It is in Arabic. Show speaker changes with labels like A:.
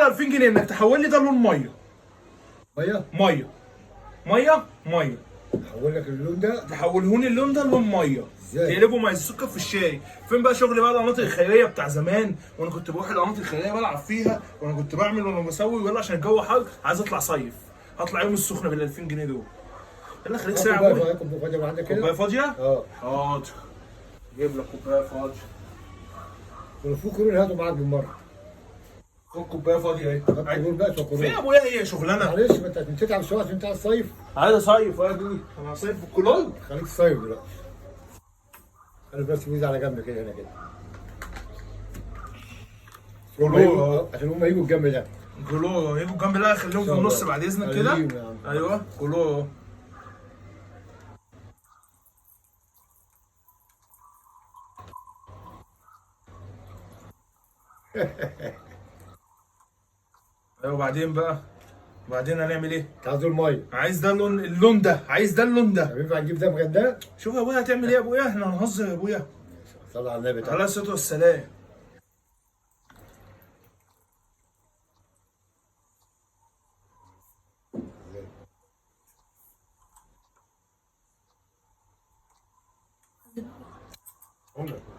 A: 2000 جنيه انك تحول لي ده لون ميه.
B: ميه.
A: ميه ميه ميه.
B: هقول لك اللون ده.
A: تحولهوني اللون ده لون ميه.
B: ازاي؟
A: تقلبه ميه السكر في الشاي. فين بقى شغل بقى القناطر الخيريه بتاع زمان، وانا كنت بروح القناطر الخيريه بلعب فيها، وانا كنت بعمل وانا بسوي، ويلا عشان الجو حر عايز اطلع صيف. هطلع يوم السخنه بال 2000 جنيه دول. يلا خليك ساعه يا ابويا.
B: كوبايه فاضيه عندك كده.
A: كوبايه فاضيه؟
B: اه.
A: حاضر. جيب لك كوبايه فاضيه.
B: ولو كرون هاتوا معاك بالمره.
A: خد كوبايه فاضيه اهي.
B: هات كرون بقى كرون.
A: فين يا ابويا هي شغلانه؟
B: معلش ما انت بتتعب شويه عشان انت عايز تصيف.
A: عايز اصيف يا ابوي، انا هصيف بالكلون.
B: خليك تصيف دلوقتي. انا بس ميزه على جنب كده هنا كده.
A: كلون
B: عشان هم يجوا الجنب ده.
A: كلون يجوا جنب ده، خليهم في النص بعد اذنك كده. ايوه كلون. ايوه وبعدين بقى، وبعدين هنعمل ايه؟
B: عايز الميه.
A: عايز ده اللون ده، عايز ده اللون ده.
B: طب ينفع نجيب ده بغداد؟
A: شوف يا ابويا هتعمل ايه يا ابويا، احنا هنهزر يا ابويا.
B: صلى على النبي.
A: عليه الصلاه والسلام.
B: تعال.